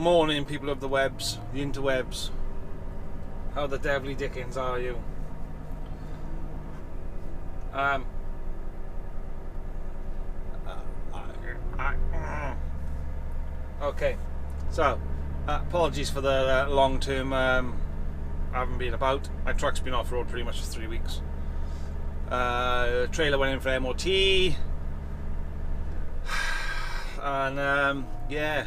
Morning, people of the webs, the interwebs. How the devily dickens are you? Okay, so apologies for the long term. I haven't been about. My truck's been off road pretty much for 3 weeks. Trailer went in for M.T.D, and yeah,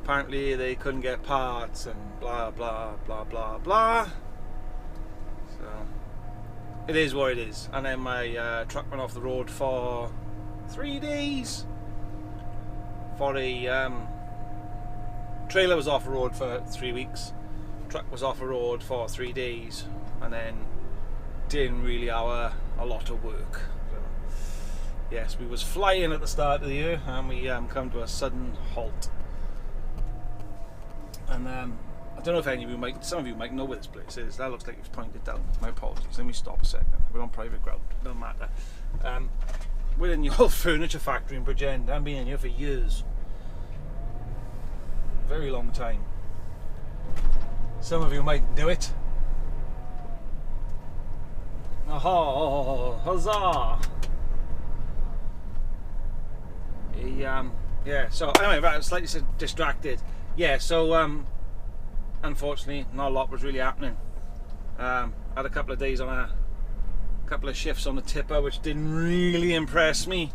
apparently they couldn't get parts and blah blah blah blah blah. So it is what it is. And then my truck went off the road for 3 days. For a trailer was off the road for 3 weeks. Truck was off the road for 3 days, and then didn't really have a lot of work. So, yes, we was flying at the start of the year, and we come to a sudden halt. And I don't know if any of you might, some of you might know where this place is. That looks like it's pointed down. My apologies. Let me stop a second. We're on private ground. Doesn't matter. We're in the old furniture factory in Bridgend. I've been in here for years. Very long time. Some of you might do it. Oh, huzzah! Yeah. So anyway, I was slightly distracted. Yeah. So unfortunately, not a lot was really happening. Had a couple of days on a couple of shifts on the tipper, which didn't really impress me.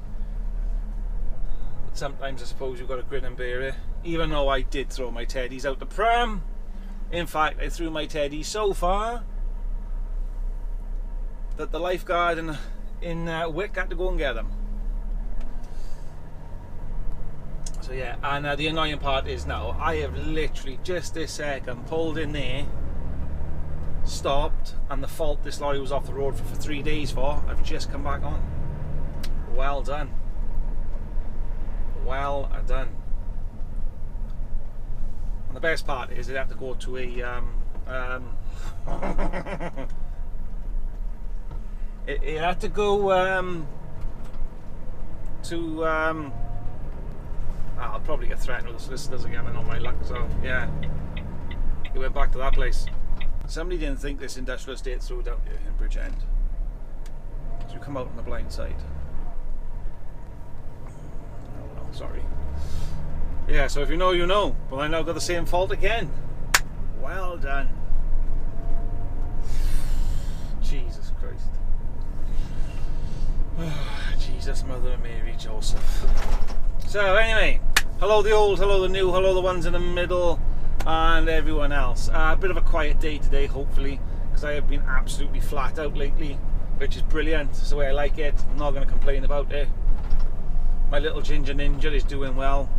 But sometimes I suppose you've got to grin and bear it. Even though I did throw my teddies out the pram. In fact, I threw my teddies so far that the lifeguard in Wick had to go and get them. So yeah, and the annoying part is now I have literally just this second pulled in there, stopped, and the fault this lorry was off the road for 3 days for, I've just come back on. Well done. Well done. And the best part is they have to go to a it had to go to I'll probably get threatened with the solicitors again and all my luck, so yeah, he went back to that place. Somebody didn't think this industrial estate through down here in Bridgend, so you come out on the blind side. Oh well, sorry. Yeah, so if you know, you know, but I now got the same fault again. Well done. Jesus Christ. Jesus, Mother of Mary, Joseph. So anyway, hello the old, hello the new, hello the ones in the middle, and everyone else. A bit of a quiet day today, hopefully, because I have been absolutely flat out lately, which is brilliant. It's the way I like it. I'm not going to complain about it. My little ginger ninja is doing well.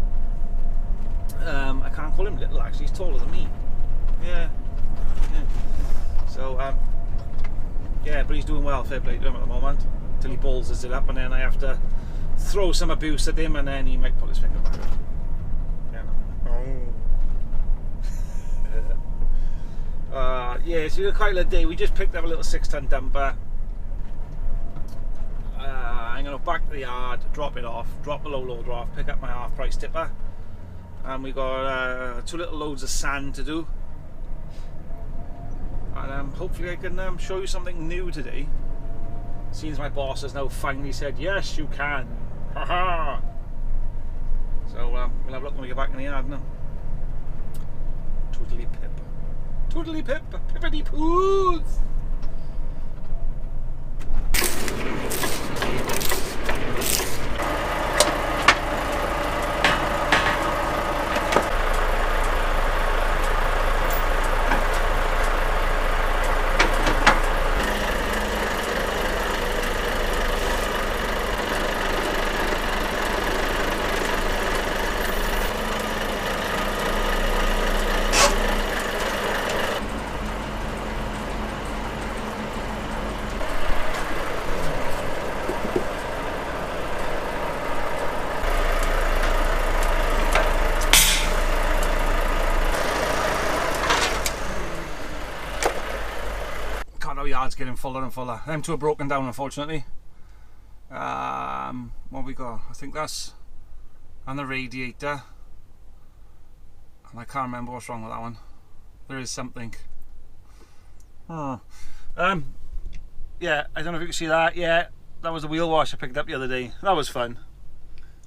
I can't call him little, actually. He's taller than me. Yeah. So yeah, but he's doing well. Fair play to him at the moment, till he balls it up, and then I have to throw some abuse at him, and then he might pull his finger back. Yeah, so quite a little day. We just picked up a little 6-ton dumper. I'm going to back to the yard, drop it off, drop the low loader off, pick up my half-price tipper, and we got 2 little loads of sand to do. And hopefully I can show you something new today. Seems my boss has now finally said, yes, you can. Haha. So we'll have a look when we get back in the yard now. Toodly pip. Toodly pip. Pippity poos. Yard's getting fuller and fuller. Them 2 are broken down, unfortunately. What we got? I think that's, and the radiator. And I can't remember what's wrong with that one. There is something. Oh. Yeah, I don't know if you can see that. Yeah, that was the wheel wash I picked up the other day. That was fun.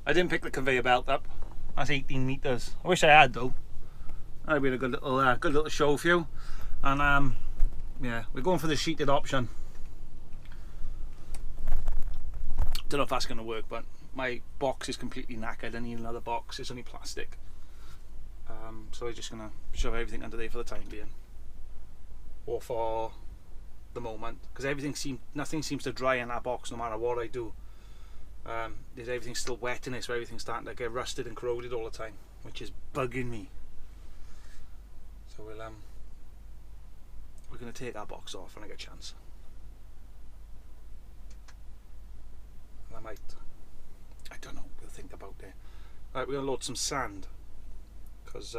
I didn't pick the conveyor belt up. That's 18 meters. I wish I had though. That'd be a good little show for you. And yeah, we're going for the sheeted option. Don't know if that's going to work, but my box is completely knackered. I need another box. It's only plastic. So we're just going to shove everything under there for the time being, or for the moment, because nothing seems to dry in that box no matter what I do. There's everything still wet in it, so everything's starting to get rusted and corroded all the time, which is bugging me. So we're going to take our box off when I get a chance. And I don't know, we'll think about it. Right, we're going to load some sand, because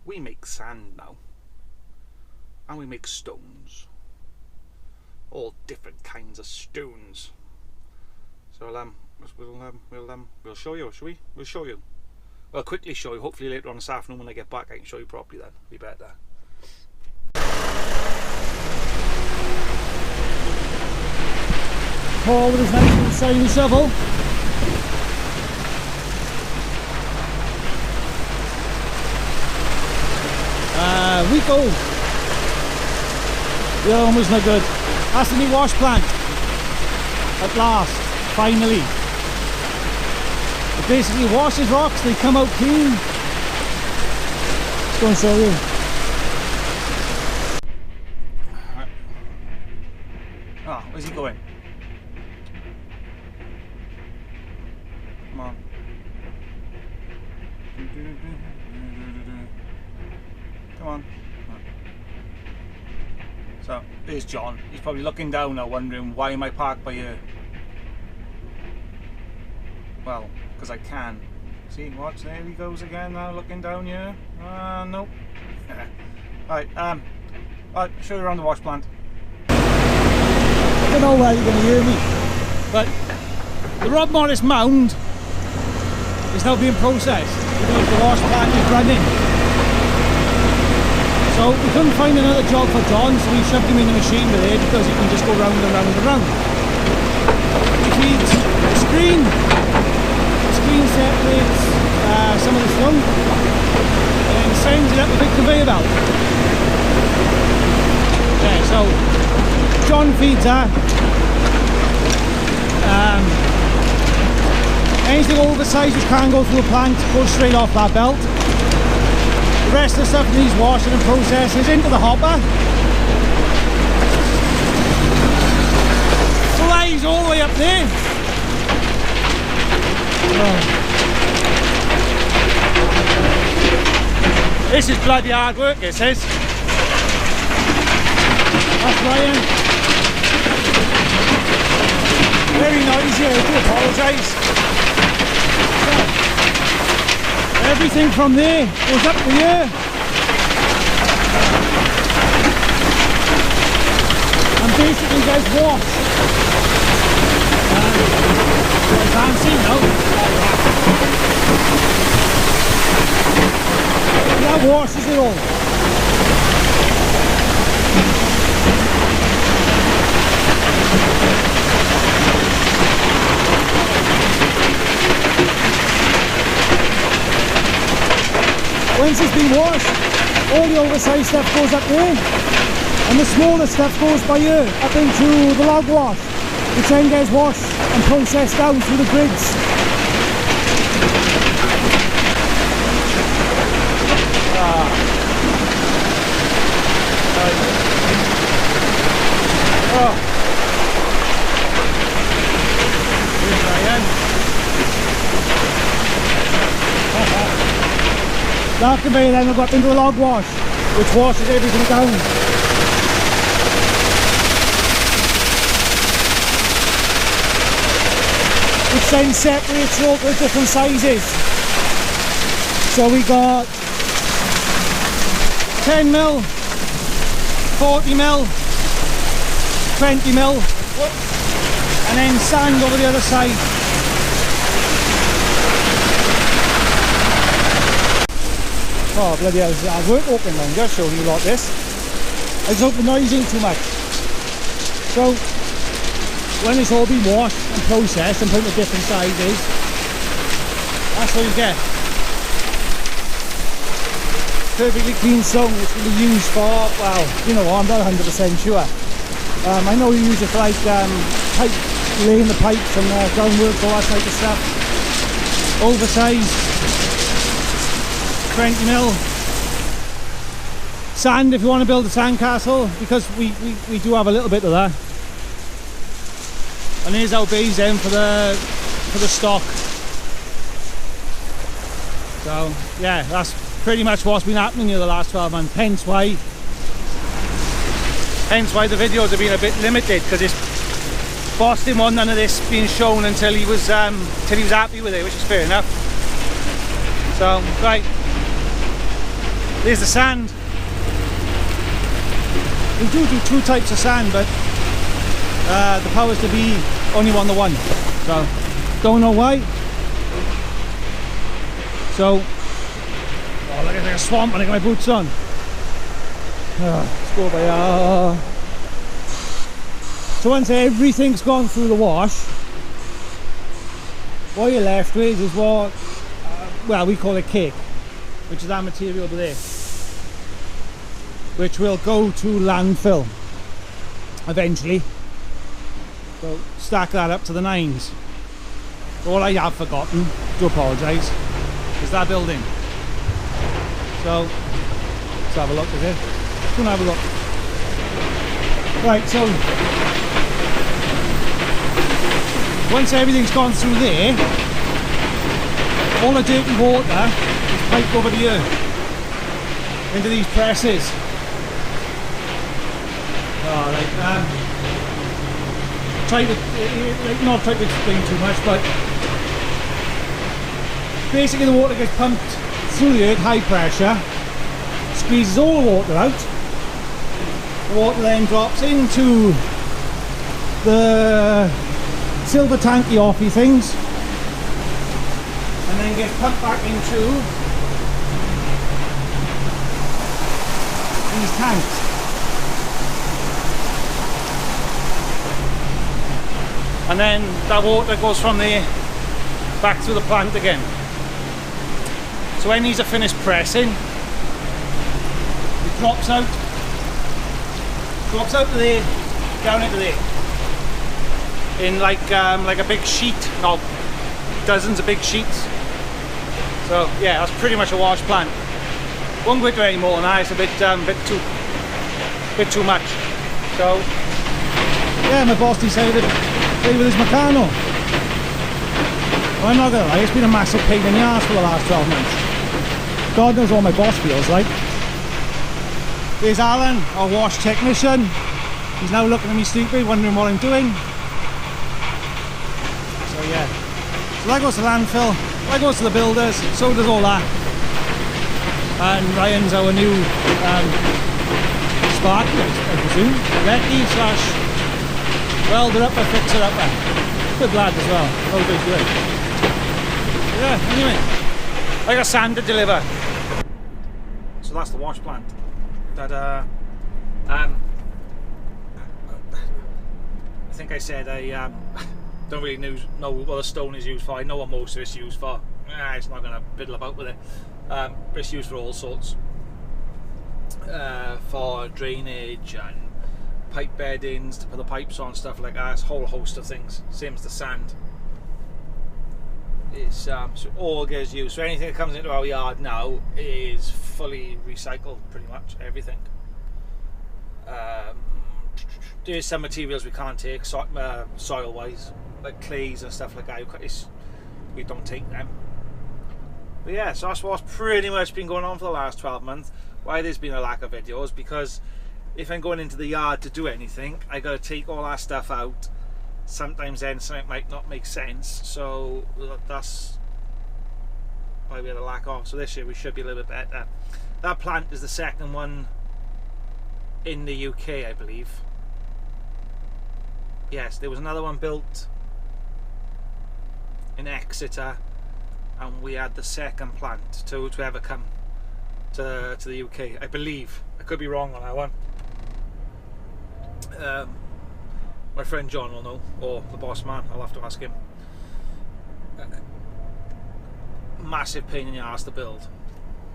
we make sand now, and we make stones, all different kinds of stones. So we'll show you, shall we? We'll show you. Well, quickly show you. Hopefully later on this afternoon when I get back I can show you properly then. It'll be better. Paul with his nice little shiny shovel. Rico. Yeah, almost not good. That's the new wash plant. At last, finally. It basically washes rocks, they come out clean. Let's go and show you. Oh, where's he going? Come on. Come on. So, there's John. He's probably looking down now wondering, why am I parked by here? Well, because I can. See, watch, there he goes again now, looking down here. Nope. Right, I'll show you around the wash plant. I don't know where you're going to hear me, but the Rob Morris mound is now being processed because the wash plant is running. So we couldn't find another job for John, so we shoved him in the machine with it because he can just go round and round and round. He feeds the screen. The screen separates some of the slump and then sends it up the big conveyor belt. Okay, so John feeds that. Anything oversized which can't go through a plant goes straight off that belt. The rest of the stuff needs washing and processes into the hopper. Flies all the way up there. Oh. This is bloody hard work, this is. That's Ryan. Very noisy, I do apologise. Everything from there goes up to here. And basically gets washed. I can't see now. That washes it all. Once it's been washed, all the oversized stuff goes up there, and the smaller stuff goes by here, up into the log wash, which then gets washed and processed down through the grids. That conveyor then will go up into a log wash, which washes everything down. Which then separates all the different sizes. So we got 10mm, 40mm, 20mm, and then sand over the other side. Oh bloody hell, it's hard work opening them. Just showing you like this. I just hope the noise ain't too much. So when it's all been washed and processed and put into different sizes, that's what you get. Perfectly clean stone, which will be used for, well, you know what, I'm not 100% sure. I know you use it for like pipe, laying the pipes and groundwork, all that type of stuff. Oversized 20 mil sand if you want to build a sand castle, because we do have a little bit of that. And here's our bays then for the stock. So yeah, that's pretty much what's been happening here the last 12 months. Hence why the videos have been a bit limited, because his boss didn't want none of this being shown until he was happy with it, which is fair enough. So right, there's the sand. We do two types of sand, but the powers to be only want the one, so don't know why. So, oh, look at the swamp and I got my boots on. Let's go by. So once everything's gone through the wash, what you're left with is what, well, we call it cake, which is that material over there, which will go to landfill eventually. So stack that up to the 9s. All I have forgotten, do apologise, is that building. So let's have a look at it. Let's go and have a look. Right, so once everything's gone through there, all the dirty water is piped over here into these presses. Not try to explain too much, but basically the water gets pumped through the earth, high pressure, squeezes all the water out. The water then drops into the silver tanky offy things, and then gets pumped back into these tanks. And then that water goes from there back through the plant again. So when these are finished pressing, it drops out to there, down into there, in like a big sheet, no, dozens of big sheets. So yeah, that's pretty much a wash plant. Won't go into any more than that. It's a bit too much. So yeah, my boss decided play with his Meccano. Well, I'm not gonna lie, it's been a massive pain in the arse for the last 12 months. God knows what my boss feels like. There's Alan, our wash technician. He's now looking at me stupid, wondering what I'm doing. So yeah, so that goes to landfill, that goes to the builders, so does all that. And Ryan's our new spark, I presume, recce slash welder upper, fixer upper. Good lad as well. Oh, good. Yeah, anyway, I got sand to deliver. So that's the wash plant. That I think I said I don't really know what the stone is used for. I know what most of it's used for. It's not going to fiddle about with it. It's used for all sorts. For drainage and pipe beddings, to put the pipes on, stuff like that. It's a whole host of things. Same as the sand. It's so all gets used. So anything that comes into our yard now is fully recycled, pretty much everything. There's some materials we can't take, soil wise, like clays and stuff like that. We don't take them. But yeah, so that's what's pretty much been going on for the last 12 months. Why there's been a lack of videos, because if I'm going into the yard to do anything, I got to take all that stuff out. Sometimes then something might not make sense, so that's why we had a lack of. So this year we should be a little bit better. That plant is the second one in the UK, I believe. Yes, there was another one built in Exeter, and we had the second plant to ever come. to the UK, I believe. I could be wrong on that one. My friend John will know, or the boss man, I'll have to ask him. Massive pain in the arse to build.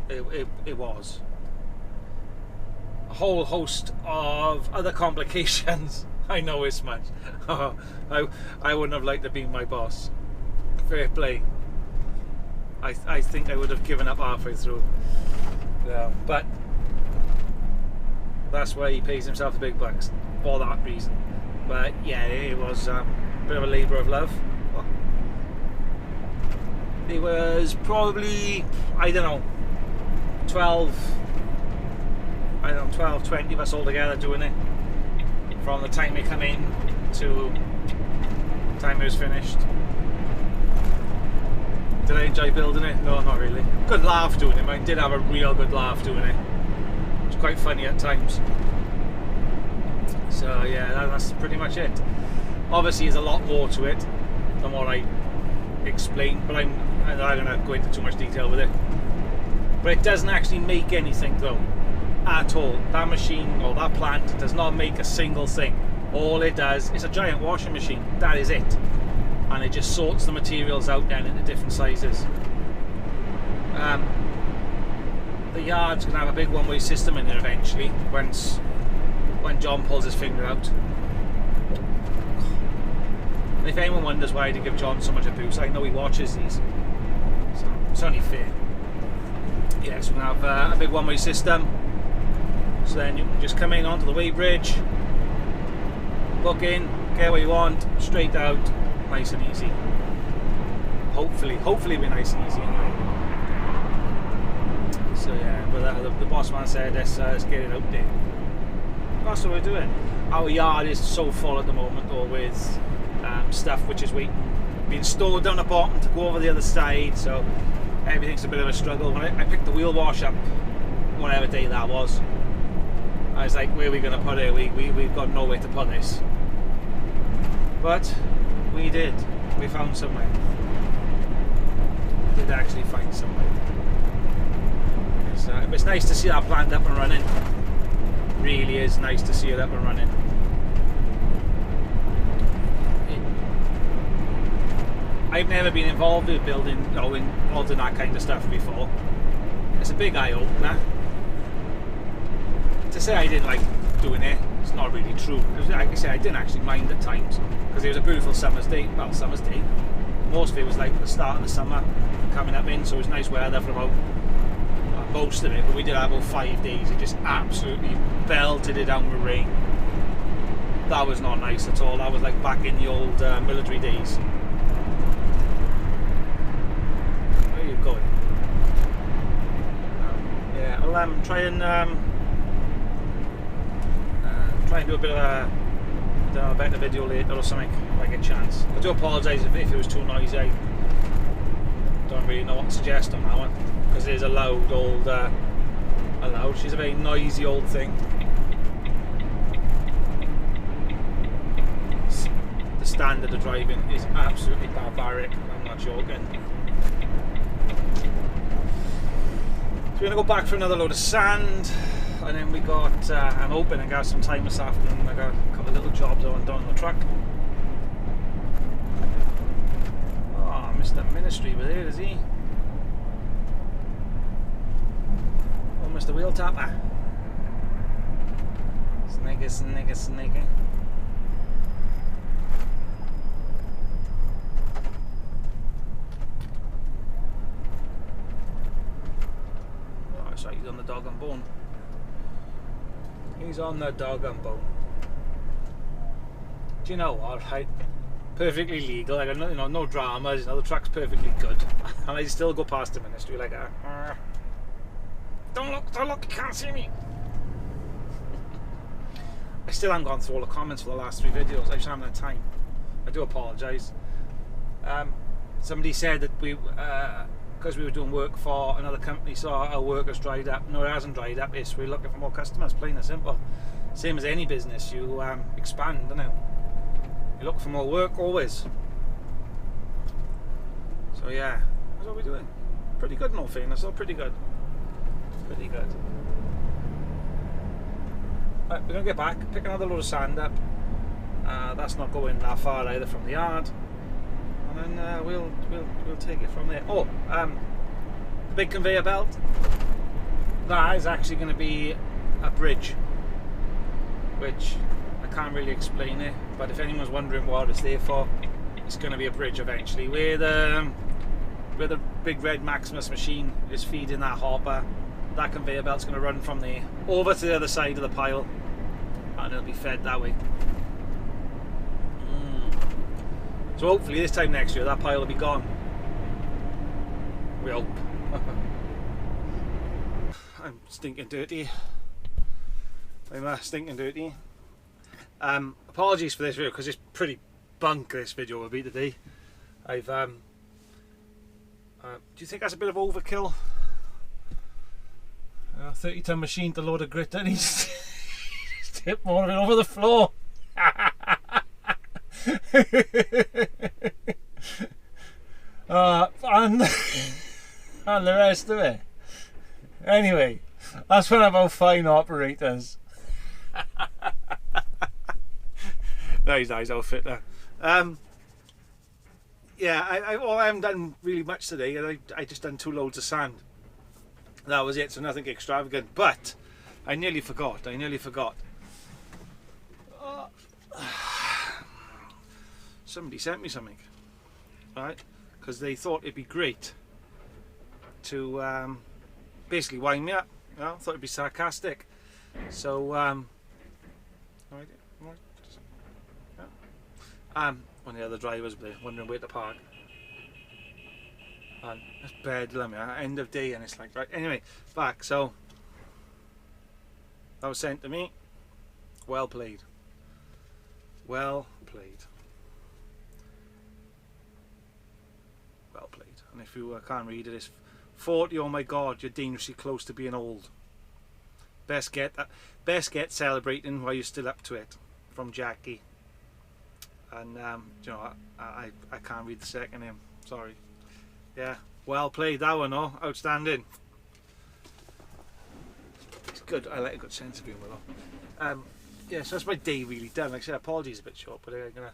It was. A whole host of other complications. I know as much. I wouldn't have liked to be my boss. Fair play. I think I would have given up halfway through. Yeah, but that's why he pays himself the big bucks, for that reason. But yeah, it was a bit of a labour of love. It was probably, I don't know, 12, 20 of us all together doing it. From the time we come in to the time it was finished. Did I enjoy building it? No, not really. Good laugh doing it. I did have a real good laugh doing it. It was quite funny at times. So yeah, that's pretty much it. Obviously there's a lot more to it than what I explained, but I'm not going to go into too much detail with it. But it doesn't actually make anything though, at all. That machine, or that plant, does not make a single thing. All it does is a giant washing machine. That is it. And it just sorts the materials out then into different sizes. The yard's going to have a big one-way system in there eventually, when John pulls his finger out. And if anyone wonders why I did give John so much abuse, I know he watches these, so it's only fair. Yeah, so we're going to have a big one-way system. So then you can just come in onto the weighbridge, book in, get what you want, straight out, nice and easy. Hopefully it'll be nice and easy anyway. So yeah, but the boss man said let's get it out there. That's what we're doing. Our yard is so full at the moment though, with stuff which is being stored down the bottom to go over the other side, so everything's a bit of a struggle. When I picked the wheel wash up, whatever day that was, I was like, where are we going to put it? We've got nowhere to put this. But we did. We found somewhere. We did actually find somewhere. It's nice to see that plant up and running. It really is nice to see it up and running. I've never been involved with building, involved in that kind of stuff before. It's a big eye opener. To say I didn't like doing it, it's not really true. Like I said, I didn't actually mind at times because it was a beautiful summer's day. Well, summer's day. Most of it was like the start of the summer coming up in, so it was nice weather for about most of it. But we did have about 5 days. It just absolutely belted it down with rain. That was not nice at all. That was like back in the old military days. Where are you going? Yeah, I'll try and do a bit of a better video later or something if I get a chance. I do apologise if it was too noisy. I don't really know what to suggest on that one because it is a loud old she's a very noisy old thing. The standard of driving is absolutely barbaric, I'm not joking. So we're going to go back for another load of sand. And then we got, I'm hoping I got some time this afternoon. I got a couple of little jobs I want done on the truck. Oh, Mr. Ministry with it, is he? Oh, Mr. Wheel Tapper. Snaky. Oh, sorry, he's on the dog and bone. He's on the dog and bone. Do you know what? Perfectly legal. I got no dramas. The truck's perfectly good, and I still go past the ministry like, don't look! You can't see me. I still haven't gone through all the comments for the last 3 videos. I just haven't had time. I do apologise. Somebody said that because we were doing work for another company, so our work has dried up. No, it hasn't dried up. It's we're looking for more customers, plain and simple. Same as any business, you expand, don't you? You look for more work always. So yeah, that's what we're doing. Pretty good in all fairness, though, pretty good. Pretty good. Right, we're going to get back, pick another load of sand up. That's not going that far either from the yard. And then we'll take it from there. Oh, the big conveyor belt. That is actually going to be a bridge, which I can't really explain it. But if anyone's wondering what it's there for, it's going to be a bridge eventually. Where the big red Maximus machine is feeding that hopper, that conveyor belt's going to run from there over to the other side of the pile, and it'll be fed that way. So hopefully this time next year that pile will be gone. We hope. I'm stinking dirty. I'm stinking dirty. Apologies for this video because it's pretty bunk, this video will be today. I've do you think that's a bit of overkill? 30-ton machine to load of grit and he's tipped more of it over the floor. And the rest of it. Anyway, that's one of our fine operators. Nice outfit there. Yeah, I haven't done really much today. I just done 2 loads of sand. That was it, so nothing extravagant. But I nearly forgot. Somebody sent me something, right? Because they thought it'd be great to basically wind me up. You know, thought it'd be sarcastic. So one of the other drivers were wondering where to park. And it's bedlam, end of day, and it's like, right, anyway, back. So that was sent to me. Well played. Well played. Well played. And if you can't read it, it's 40. Oh my God, you're dangerously close to being old. Best get celebrating while you're still up to it. From Jackie. And you know, I can't read the second name. Sorry. Yeah, well played that one. Oh, outstanding. It's good. I like a good sense of humour though. Yeah, so that's my day really done. Like I said, apologies a bit short, but I'm gonna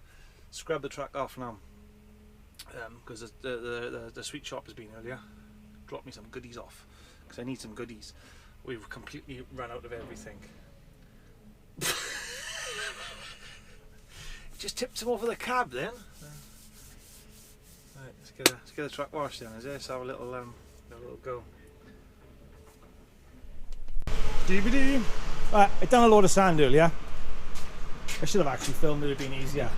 scrub the truck off now. Because the sweet shop has been earlier. Dropped me some goodies off because I need some goodies. We've completely run out of everything. Just tipped him over the cab then. Right, let's get the truck washed then. Let's have a little go. DVD. I done a load of sand earlier. I should have actually filmed it. It'd been easier.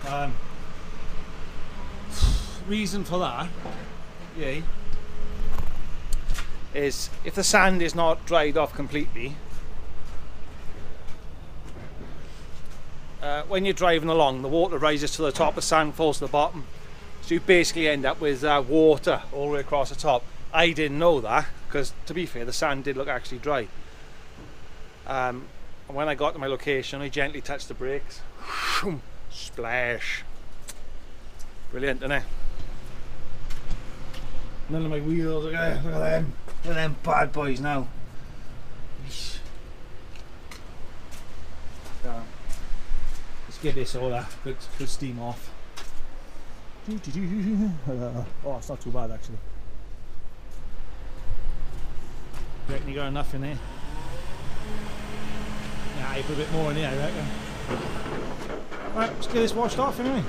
Reason for that, yay, is if the sand is not dried off completely, when you're driving along, the water rises to the top, the sand falls to the bottom, so you basically end up with water all the way across the top. I didn't know that because, to be fair, the sand did look actually dry. And when I got to my location, I gently touched the brakes. Splash! Brilliant, isn't it? None of my wheels. Look at them. Look at them bad boys now. Let's get this all good steam off. Oh, it's not too bad actually. You reckon you got enough in there? Yeah, you put a bit more in there, I reckon. Right, let's get this washed off anyway.